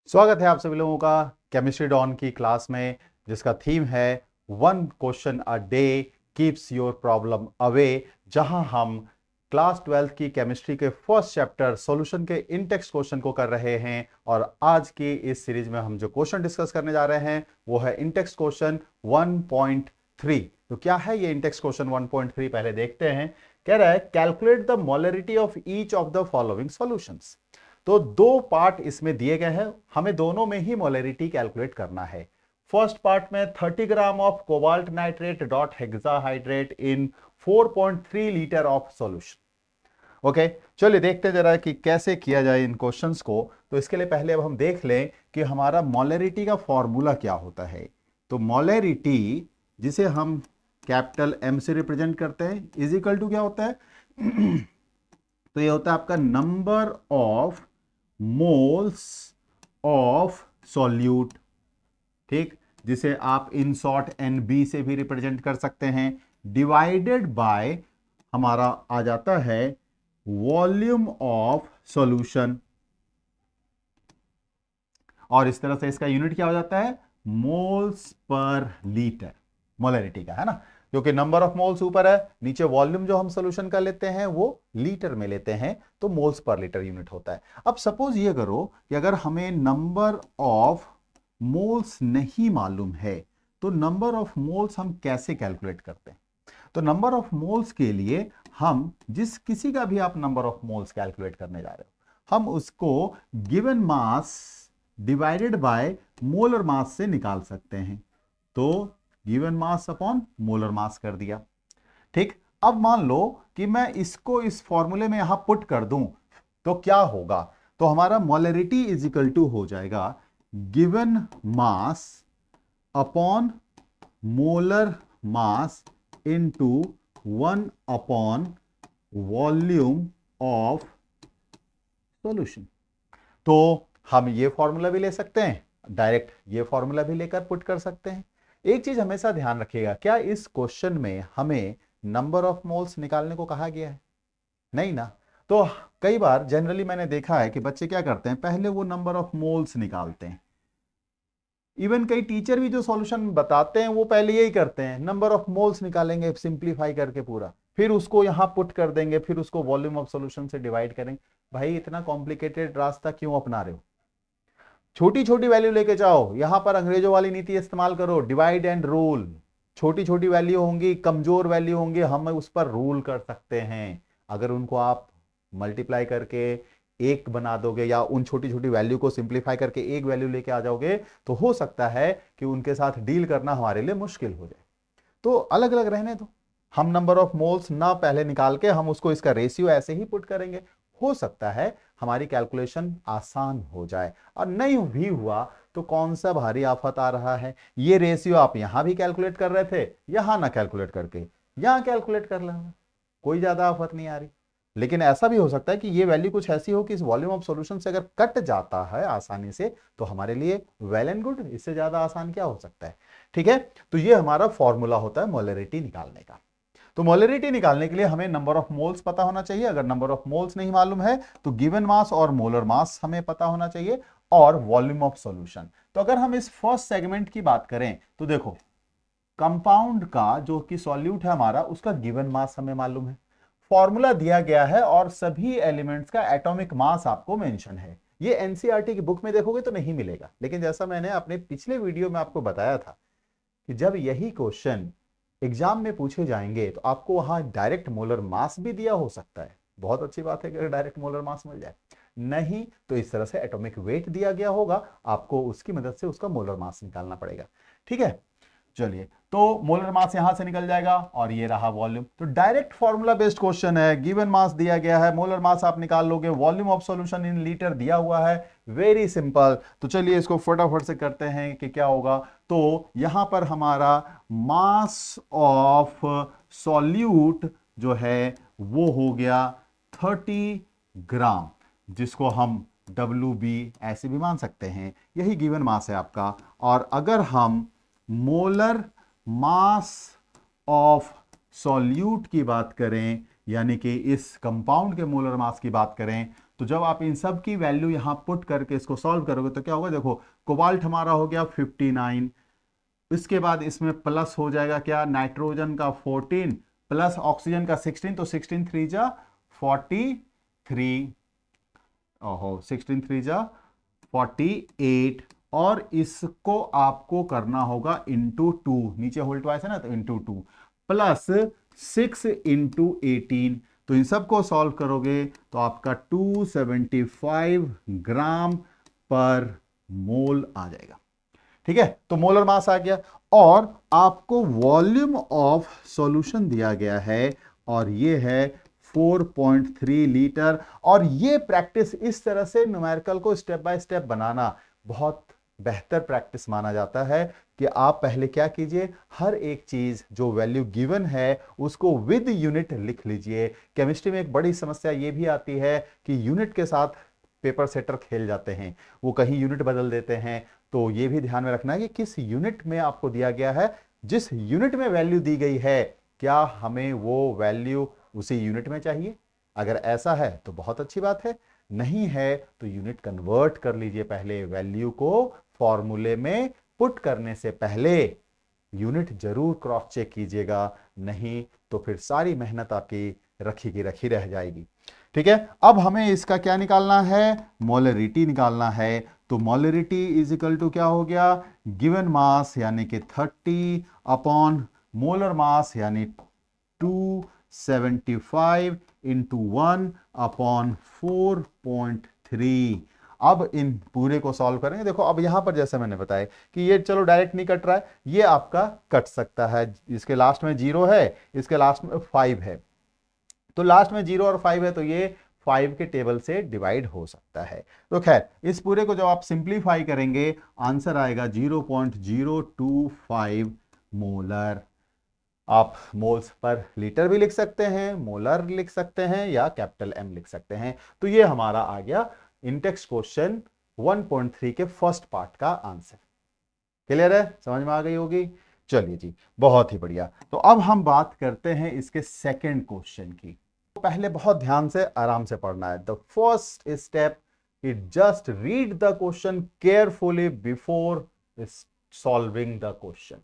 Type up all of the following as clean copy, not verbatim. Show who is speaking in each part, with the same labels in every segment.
Speaker 1: स्वागत है आप सभी लोगों का केमिस्ट्री डॉन की क्लास में, जिसका थीम है one question a day keeps your problem away. जहां हम क्लास 12th की केमिस्ट्री के फर्स्ट चैप्टर सॉल्यूशन के इन टेक्स्ट क्वेश्चन को कर रहे हैं। और आज की इस सीरीज में हम जो क्वेश्चन डिस्कस करने जा रहे हैं वो है इन टेक्स्ट क्वेश्चन 1.3। तो क्या है ये इन टेक्स्ट क्वेश्चन 1.3, पहले देखते हैं। कह रहा है calculate the molarity of each of the following solutions. तो दो पार्ट इसमें दिए गए हैं, हमें दोनों में ही मोलरिटी कैलकुलेट करना है। फर्स्ट पार्ट में 30 gram of cobalt nitrate dot hexahydrate in 4.3 litre of solution. Okay, चलिए देखते जरा कि कैसे किया जाए इन क्वेश्चंस को। तो इसके लिए पहले अब हम देख लें कि हमारा मोलरिटी का फॉर्मूला क्या होता है। तो मोलरिटी, जिसे हम कैपिटल एम से रिप्रेजेंट करते हैं, इज इक्वल टू क्या होता है तो ये होता है आपका number of moles of solute, ठीक, जिसे आप इन शॉर्ट NB से भी रिप्रेजेंट कर सकते हैं, डिवाइडेड बाय हमारा आ जाता है वॉल्यूम ऑफ सॉल्यूशन। और इस तरह से इसका यूनिट क्या हो जाता है, मोल्स पर लीटर, मोलरिटी का, है ना। क्योंकि नंबर ऑफ मोल्स ऊपर है, नीचे वॉल्यूम जो हम सॉल्यूशन का लेते हैं वो लीटर में लेते हैं, तो मोल्स पर लीटर यूनिट होता है। अब सपोज ये करो कि अगर हमें नंबर ऑफ मोल्स नहीं मालूम है तो नंबर ऑफ मोल्स हम कैसे कैलकुलेट करते हैं। तो नंबर ऑफ मोल्स के लिए हम जिस किसी का भी आप नंबर ऑफ मोल्स कैलकुलेट करने जा रहे हो, हम उसको given mass divided by molar mass से निकाल सकते हैं। तो given mass upon molar mass कर दिया, ठीक। अब मान लो कि मैं इसको इस फॉर्मूले में यहां पुट कर दूं तो क्या होगा, तो हमारा मोलरिटी इज इक्वल टू हो जाएगा given mass upon molar mass into 1 upon volume of solution. तो हम ये फॉर्मूला भी ले सकते हैं, डायरेक्ट ये फॉर्मूला भी लेकर पुट कर सकते हैं। एक चीज हमेशा ध्यान रखिएगा, क्या इस क्वेश्चन में हमें नंबर ऑफ मोल्स निकालने को कहा गया है? नहीं ना। तो कई बार जनरली मैंने देखा है कि बच्चे क्या करते हैं, पहले वो नंबर ऑफ मोल्स निकालते हैं। इवन कई टीचर भी जो सॉल्यूशन बताते हैं वो पहले यही करते हैं, नंबर ऑफ मोल्स निकालेंगे सिंपलीफाई करके पूरा, फिर उसको यहां पुट कर देंगे, फिर उसको वॉल्यूम ऑफ सॉल्यूशन से डिवाइड करेंगे। भाई इतना कॉम्प्लिकेटेड रास्ता क्यों अपना रहे हो? छोटी छोटी वैल्यू लेके जाओ, यहां पर अंग्रेजों वाली नीति इस्तेमाल करो, डिवाइड एंड रूल। छोटी छोटी वैल्यू होंगी, कमजोर वैल्यू होंगी, हम उस पर रूल कर सकते हैं। अगर उनको आप मल्टीप्लाई करके एक बना दोगे या उन छोटी छोटी वैल्यू को सिंप्लीफाई करके एक वैल्यू लेके आ जाओगे तो हो सकता है कि उनके साथ डील करना हमारे लिए मुश्किल हो जाए। तो अलग अलग रहने दो, हम नंबर ऑफ मोल्स ना पहले निकाल के हम उसको इसका रेशियो ऐसे ही पुट करेंगे, हो सकता है हमारी कैलकुलेशन आसान हो जाए। और नहीं भी हुआ तो कौन सा भारी आफत आ रहा है, ये रेशियो आप यहां भी कैलकुलेट कर रहे थे, यहां ना कैलकुलेट करके यहां कैलकुलेट कर लेना, कोई ज्यादा आफत नहीं आ रही। लेकिन ऐसा भी हो सकता है कि ये वैल्यू कुछ ऐसी हो कि इस वॉल्यूम ऑफ सॉल्यूशन से अगर कट जाता है आसानी से तो हमारे लिए वेल एंड गुड, इससे ज्यादा आसान क्या हो सकता है। ठीक है, तो ये हमारा फॉर्मूला होता है मोलरिटी निकालने का। तो मोलरिटी निकालने के लिए हमें नंबर ऑफ मोल्स पता होना चाहिए, अगर नंबर ऑफ मोल्स नहीं मालूम है तो गिवन मास और मोलर मास हमें पता होना चाहिए, और वॉल्यूम ऑफ सॉल्यूशन। तो अगर हम इस फर्स्ट सेगमेंट की बात करें तो देखो, कंपाउंड का जो कि सॉल्यूट है हमारा, उसका गिवन मास हमें मालूम है, फॉर्मूला दिया गया है और सभी एलिमेंट्स का एटॉमिक मास आपको मेंशन है। ये एनसीईआरटी की बुक में देखोगे तो नहीं मिलेगा, लेकिन जैसा मैंने अपने पिछले वीडियो में आपको बताया था कि जब यही क्वेश्चन एग्जाम में पूछे जाएंगे तो आपको वहां डायरेक्ट मोलर मास भी दिया हो सकता है। बहुत अच्छी बात है कि अगर डायरेक्ट मोलर मास मिल जाए, नहीं तो इस तरह से एटॉमिक वेट दिया गया होगा, आपको उसकी मदद से उसका मोलर मास निकालना पड़ेगा। ठीक है, चलिए, तो मोलर मास यहां से निकल जाएगा और ये रहा वॉल्यूम। तो डायरेक्ट फॉर्मूला बेस्ड क्वेश्चन है, गिवन मास दिया गया है, मोलर मास आप निकाल लोगे, volume of solution in litre दिया हुआ है, वेरी सिंपल। तो चलिए इसको फटाफट से करते हैं कि क्या होगा। तो यहां पर हमारा मास ऑफ सॉल्यूट जो है वो हो गया 30 ग्राम, जिसको हम WB ऐसे भी मान सकते हैं, यही गिवन मास है आपका। और अगर हम मोलर मास ऑफ सॉल्यूट की बात करें, यानी कि इस कंपाउंड के मोलर मास की बात करें, तो जब आप इन सब की वैल्यू यहां पुट करके इसको सॉल्व करोगे तो क्या होगा, देखो कोबाल्ट हमारा हो गया 59, इसके बाद इसमें प्लस हो जाएगा क्या, नाइट्रोजन का 14 प्लस ऑक्सीजन का 16, तो 16 3 जा 43, ओहो 16 3 जा 48, और इसको आपको करना होगा इंटू 2, नीचे होल ट्वाइस है ना, तो इंटू 2 प्लस 6 इंटू 18, तो इन सबको सॉल्व करोगे तो आपका 275 ग्राम पर मोल आ जाएगा। ठीक है, तो मोलर मास आ गया, और आपको वॉल्यूम ऑफ सॉल्यूशन दिया गया है और ये है 4.3 लीटर। और ये प्रैक्टिस, इस तरह से न्यूमेरिकल को स्टेप बाय स्टेप बनाना बहुत बेहतर प्रैक्टिस माना जाता है कि आप पहले क्या कीजिए, हर एक चीज जो वैल्यू गिवन है उसको विद यूनिट लिख लीजिए। केमिस्ट्री में एक बड़ी समस्या यह भी आती है कि यूनिट के साथ पेपर सेटर खेल जाते हैं, वो कहीं यूनिट बदल देते हैं। तो ये भी ध्यान में रखना है कि किस यूनिट में आपको दिया गया है, जिस यूनिट में वैल्यू दी गई है क्या हमें वो वैल्यू उसी यूनिट में चाहिए। अगर ऐसा है तो बहुत अच्छी बात है, नहीं है तो यूनिट कन्वर्ट कर लीजिए। पहले वैल्यू को फॉर्मूले में पुट करने से पहले यूनिट जरूर क्रॉस चेक कीजिएगा, नहीं तो फिर सारी मेहनत आपकी रखी की रखी रह जाएगी। ठीक है, अब हमें इसका क्या निकालना है, मोलरिटी निकालना है। तो मोलरिटी इज इक्वल टू क्या हो गया, गिवन मास यानी कि 30 अपॉन मोलर मास यानी 275 इंटू 1 अपॉन 4.3। अब इन पूरे को सॉल्व करेंगे। देखो अब यहां पर जैसे मैंने बताया कि ये चलो डायरेक्ट नहीं कट रहा है, ये आपका कट सकता है। इसके लास्ट में 0 है, इसके लास्ट में 5 है, तो लास्ट में 0 और 5 है तो ये 5 के टेबल से डिवाइड हो सकता है। तो खैर इस पूरे को जब आप सिंप्लीफाई करेंगे आंसर आएगा 0.025 मोलर। आप मोल्स पर लीटर भी लिख सकते हैं, मोलर लिख सकते हैं, या कैपिटल एम लिख सकते हैं। तो ये हमारा आ गया इंटेक्स्ट क्वेश्चन 1.3 के फर्स्ट पार्ट का आंसर। क्लियर है, समझ में आ गई होगी। चलिए जी, बहुत ही बढ़िया। तो अब हम बात करते हैं इसके सेकंड क्वेश्चन की। पहले बहुत ध्यान से आराम से पढ़ना है। The first step is just read the question carefully before solving the question.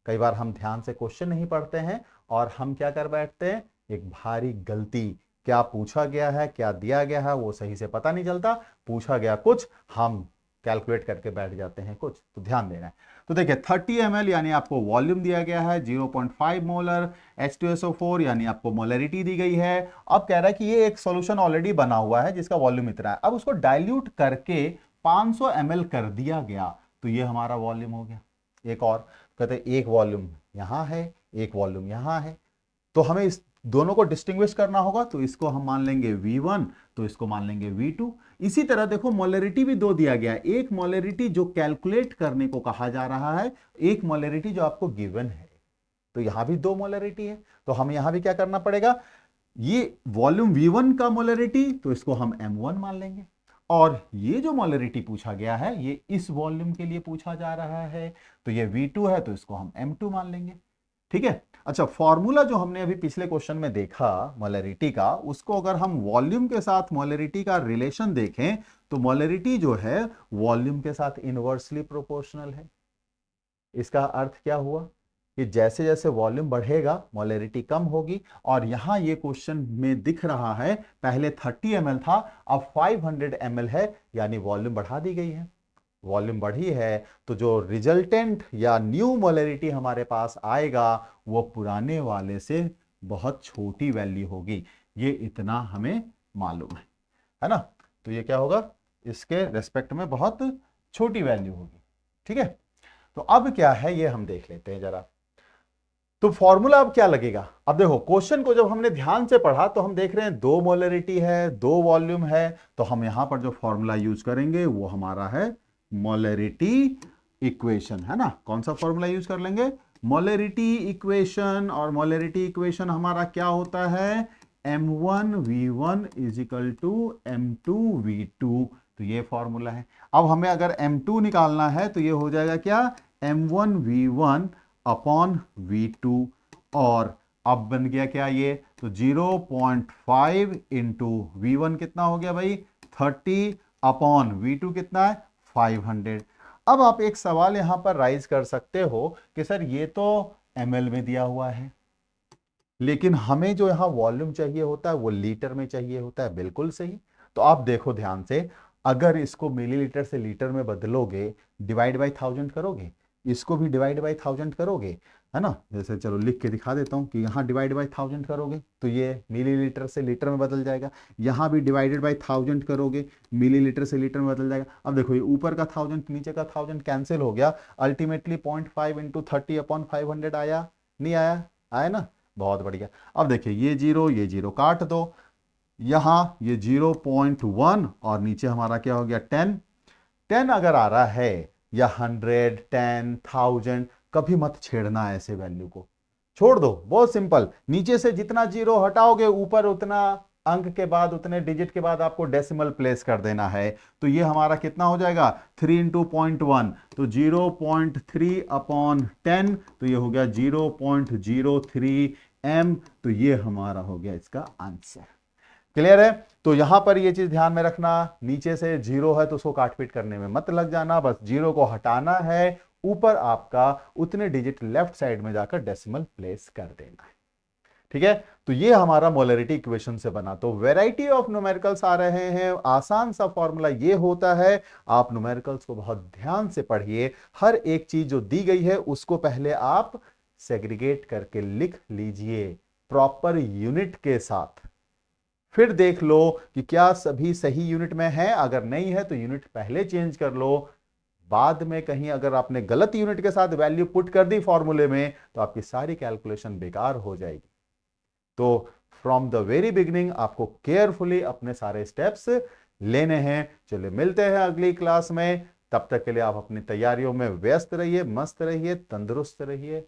Speaker 1: कई बार हम ध्यान से क्वेश्चन नहीं पढ़ते हैं और हम क्या कर बैठते हैं, एक भारी गलती, क्या पूछा गया है क्या दिया गया है वो सही से पता नहीं चलता, पूछा गया कुछ, हम कैलकुलेट करके बैठ जाते हैं कुछ। तो ध्यान देना है। तो देखिए 30 ml यानी आपको वॉल्यूम दिया गया है, 0.5 मोलर H2SO4 यानी आपको मोलरिटी दी गई है। अब कह रहा है कि ये एक सॉल्यूशन ऑलरेडी बना हुआ है जिसका वॉल्यूम इतना है, अब उसको डाइल्यूट करके 500 ml कर दिया गया, तो ये हमारा वॉल्यूम हो गया। एक और कहते हैं एक वॉल्यूम यहां है, एक वॉल्यूम यहां है, तो हमें इस दोनों को डिस्टिंग्विश करना होगा। तो इसको हम मान लेंगे V1, तो इसको मान लेंगे V2। इसी तरह देखो मोलरिटी भी दो दिया गया है, एक मोलरिटी जो कैलकुलेट करने को कहा जा रहा है, एक मोलरिटी जो आपको गिवन है। तो यहां भी 2 मोलरिटी है, तो हम यहां भी क्या करना पड़ेगा, ये वॉल्यूम V1 का मोलरिटी तो इसको हम M1 मान लेंगे, और ये जो मोलरिटी पूछा गया है ये इस वॉल्यूम के लिए पूछा जा रहा है, तो ये V2 है तो इसको हम M2 मान लेंगे। ठीक है, अच्छा फॉर्मूला जो हमने अभी पिछले क्वेश्चन में देखा मोलरिटी का, उसको अगर हम वॉल्यूम के साथ मोलरिटी का रिलेशन देखें तो मोलरिटी जो है वॉल्यूम के साथ इनवर्सली प्रोपोर्शनल है। इसका अर्थ क्या हुआ कि जैसे जैसे वॉल्यूम बढ़ेगा मोलरिटी कम होगी, और यहां ये क्वेश्चन में दिख रहा है पहले 30 ml था, अब 500 ml है, यानी वॉल्यूम बढ़ा दी गई है। वॉल्यूम बढ़ी है तो जो रिजल्टेंट या न्यू मोलरिटी हमारे पास आएगा वो पुराने वाले से बहुत छोटी वैल्यू होगी, ये इतना हमें मालूम है ना। तो ये क्या होगा, इसके रेस्पेक्ट में बहुत छोटी वैल्यू होगी। ठीक है, तो अब क्या है ये हम देख लेते हैं जरा। तो फॉर्मूला अब क्या लगेगा, अब देखो क्वेश्चन को जब हमने ध्यान से पढ़ा तो हम देख रहे हैं 2 मोलरिटी है, 2 वॉल्यूम है, तो हम यहां पर जो फॉर्मूला यूज करेंगे वो हमारा है मोलरिटी इक्वेशन, है ना। कौन सा फॉर्मूला यूज कर लेंगे, मोलरिटी इक्वेशन। और मोलरिटी इक्वेशन हमारा क्या होता है, M1V1 is equal to M2V2, तो ये फॉर्मूला है। अब हमें अगर M2 निकालना है तो ये हो जाएगा क्या, M1V1 अपॉन V2, और अब बन गया क्या ये, तो 0.5 इंटू V1 कितना हो गया भाई 30 अपॉन V2 कितना है 500। अब आप एक सवाल यहां पर राइज कर सकते हो कि सर ये तो ml में दिया हुआ है, लेकिन हमें जो यहां वॉल्यूम चाहिए होता है वो लीटर में चाहिए होता है। बिल्कुल सही। तो आप देखो ध्यान से, अगर इसको मिलीलीटर से लीटर में बदलोगे, डिवाइड बाई 1000 करोगे, इसको भी डिवाइड बाई 1000 करोगे, है ना। जैसे चलो लिख के दिखा देता हूं कि यहां डिवाइड बाई 1000 करोगे तो ये मिलीलीटर से लीटर में बदल जाएगा, यहां भी डिवाइडेड बाई 1000 करोगे, मिलीलीटर से लीटर में बदल जाएगा। अब देखो ये ऊपर का 1000 नीचे का 1000 कैंसिल हो गया, अल्टीमेटली 0.5 इंटू 30 अपॉन 500 आया, नहीं आया? आया ना, बहुत बढ़िया। अब देखिए ये जीरो काट दो, यहां ये 0.1 और नीचे हमारा क्या हो गया 10। 10 अगर आ रहा है या 100 10 1000, कभी मत छेड़ना ऐसे वैल्यू को, छोड़ दो। बहुत सिंपल, नीचे से जितना जीरो हटाओगे ऊपर उतना अंक के बाद, उतने डिजिट के बाद आपको डेसिमल प्लेस कर देना है। तो ये हमारा कितना हो जाएगा 3 इंटू 0.1, तो 0.3 अपॉन 10, तो ये हो गया 0.03 m। तो ये हमारा हो गया इसका आंसर। क्लियर है? तो यहां पर ये चीज ध्यान में रखना, नीचे से जीरो है तो उसको काटपीट करने में मत लग जाना, बस जीरो को हटाना है, ऊपर आपका उतने डिजिट लेफ्ट साइड में जाकर डेसिमल प्लेस कर देना है। ठीक है? तो ये हमारा मोलरिटी इक्वेशन से बना। तो वैरायटी ऑफ न्यूमेरिकल्स आ रहे हैं, आसान सा फॉर्मूला ये होता है, आप न्यूमेरिकल्स को बहुत ध्यान से पढ़िए, हर एक चीज जो दी गई है उसको पहले आप सेग्रीगेट करके लिख लीजिए प्रॉपर यूनिट के साथ, फिर देख लो कि क्या सभी सही यूनिट में है, अगर नहीं है तो यूनिट पहले चेंज कर लो। बाद में कहीं अगर आपने गलत यूनिट के साथ वैल्यू पुट कर दी फॉर्मूले में तो आपकी सारी कैलकुलेशन बेकार हो जाएगी। तो फ्रॉम द वेरी बिगिनिंग आपको केयरफुली अपने सारे स्टेप्स लेने हैं। चलिए मिलते हैं अगली क्लास में, तब तक के लिए आप अपनी तैयारियों में व्यस्त रहिए, मस्त रहिए, तंदुरुस्त रहिए।